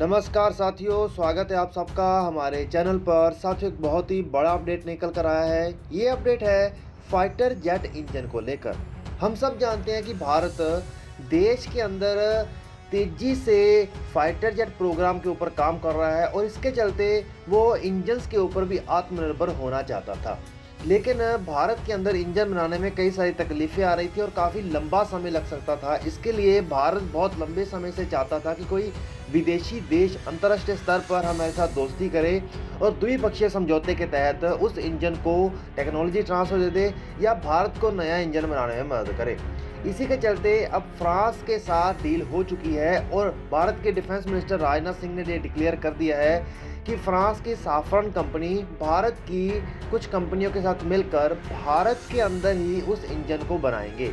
नमस्कार साथियों, स्वागत है आप सबका हमारे चैनल पर। साथियों, एक बहुत ही बड़ा अपडेट निकल कर आया है। ये अपडेट है फाइटर जेट इंजन को लेकर। हम सब जानते हैं कि भारत देश के अंदर तेजी से फाइटर जेट प्रोग्राम के ऊपर काम कर रहा है और इसके चलते वो इंजन्स के ऊपर भी आत्मनिर्भर होना चाहता था। लेकिन भारत के अंदर इंजन बनाने में कई सारी तकलीफ़ें आ रही थी और काफ़ी लंबा समय लग सकता था। इसके लिए भारत बहुत लंबे समय से चाहता था कि कोई विदेशी देश अंतर्राष्ट्रीय स्तर पर हमारे साथ दोस्ती करे और द्विपक्षीय समझौते के तहत उस इंजन को टेक्नोलॉजी ट्रांसफर दे दे या भारत को नया इंजन बनाने में मदद करे। इसी के चलते अब फ्रांस के साथ डील हो चुकी है और भारत के डिफेंस मिनिस्टर राजनाथ सिंह ने ये डिक्लेयर कर दिया है कि फ्रांस की साफरन कंपनी भारत की कुछ कंपनियों के साथ मिलकर भारत के अंदर ही उस इंजन को बनाएंगे।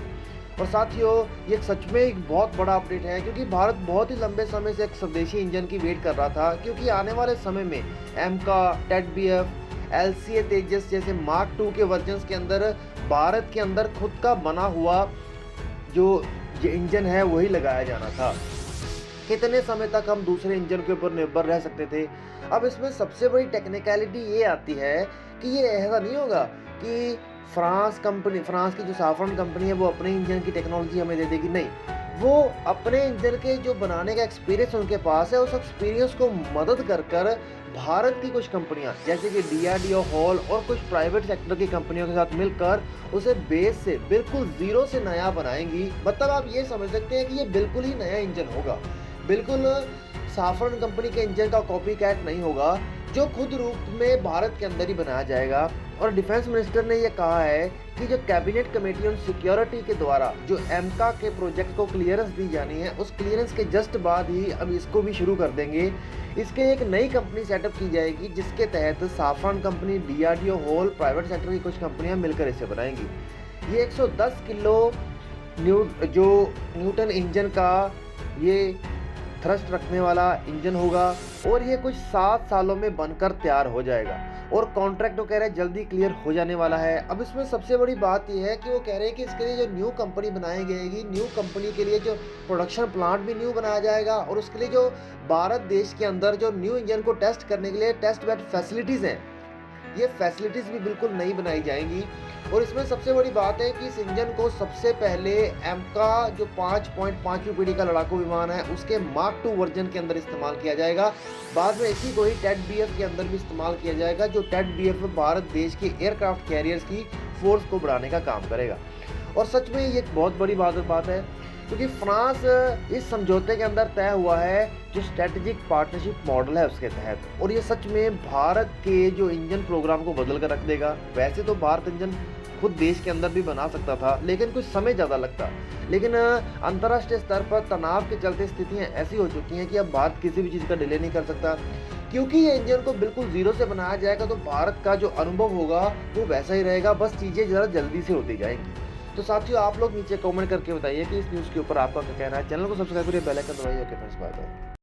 और साथियों, ये सच में एक बहुत बड़ा अपडेट है क्योंकि भारत बहुत ही लंबे समय से एक स्वदेशी इंजन की वेट कर रहा था, क्योंकि आने वाले समय में एमका, टेटबीएफ, एलसीए तेजस जैसे मार्क 2 के वर्जन्स के अंदर भारत के अंदर खुद का बना हुआ जो इंजन है वही लगाया जाना था। कितने समय तक हम दूसरे इंजन के ऊपर निर्भर रह सकते थे। अब इसमें सबसे बड़ी टेक्निकलिटी ये आती है कि ये ऐसा नहीं होगा कि फ्रांस की जो साफरन कंपनी है वो अपने इंजन की टेक्नोलॉजी हमें दे देगी। नहीं, वो अपने इंजन के जो बनाने का एक्सपीरियंस उनके पास है, उस एक्सपीरियंस को मदद कर कर भारत की कुछ कंपनियां जैसे कि डीआरडीओ, हॉल और कुछ प्राइवेट सेक्टर की कंपनियों के साथ मिलकर उसे बेस से बिल्कुल जीरो से नया बनाएंगी। मतलब आप ये समझ सकते हैं कि ये बिल्कुल ही नया इंजन होगा, बिल्कुल साफरन कंपनी के इंजन का कॉपी कैट नहीं होगा, जो खुद रूप में भारत के अंदर ही बनाया जाएगा। और डिफेंस मिनिस्टर ने यह कहा है कि जो कैबिनेट कमेटी ऑन सिक्योरिटी के द्वारा जो एमका के प्रोजेक्ट को क्लियरेंस दी जानी है, उस क्लियरेंस के जस्ट बाद ही अब इसको भी शुरू कर देंगे। इसके एक नई कंपनी सेटअप की जाएगी जिसके तहत Safran company, DRDO, HAL, private sector की कुछ कंपनियां मिलकर इसे बनाएंगी। ये 110 किलो न्यूटन इंजन का ये थ्रस्ट रखने वाला इंजन होगा और ये कुछ 7 सालों में बनकर तैयार हो जाएगा और कॉन्ट्रैक्ट वो कह रहे हैं जल्दी क्लियर हो जाने वाला है। अब इसमें सबसे बड़ी बात यह है कि वो कह रहे हैं कि इसके लिए जो न्यू कंपनी बनाई जाएगी, न्यू कंपनी के लिए जो प्रोडक्शन प्लांट भी न्यू बनाया जाएगा और उसके लिए जो भारत देश के अंदर जो न्यू इंजन को टेस्ट करने के लिए टेस्ट बेड फैसिलिटीज़ हैं, ये फैसिलिटीज़ भी बिल्कुल नई बनाई जाएंगी। और इसमें सबसे बड़ी बात है कि इस इंजन को सबसे पहले एमका जो 5.5वीं पीढ़ी का लड़ाकू विमान है उसके मार्क 2 वर्जन के अंदर इस्तेमाल किया जाएगा। बाद में इसी को ही टेटबीएफ के अंदर भी इस्तेमाल किया जाएगा, जो टेटबीएफ भारत देश के एयरक्राफ्ट कैरियर्स की फोर्स को बढ़ाने का काम करेगा। और सच में ये एक बहुत बड़ी बात है क्योंकि फ्रांस इस समझौते के अंदर तय हुआ है जो स्ट्रेटेजिक पार्टनरशिप मॉडल है उसके तहत, और ये सच में भारत के जो इंजन प्रोग्राम को बदल कर रख देगा। वैसे तो भारत इंजन खुद देश के अंदर भी बना सकता था लेकिन कुछ समय ज़्यादा लगता, लेकिन अंतर्राष्ट्रीय स्तर पर तनाव के चलते स्थितियाँ ऐसी हो चुकी हैं कि अब भारत किसी भी चीज़ का डिले नहीं कर सकता। क्योंकि ये इंजन को बिल्कुल जीरो से बनाया जाएगा तो भारत का जो अनुभव होगा वो वैसा ही रहेगा, बस चीज़ें ज़रा जल्दी से होती जाएंगी। तो साथियों, आप लोग नीचे कमेंट करके बताइए कि इस न्यूज़ के ऊपर आपका क्या कहना है। चैनल को सब्सक्राइब करिए, बेल आइकन दबाइए। Okay friends, bye bye.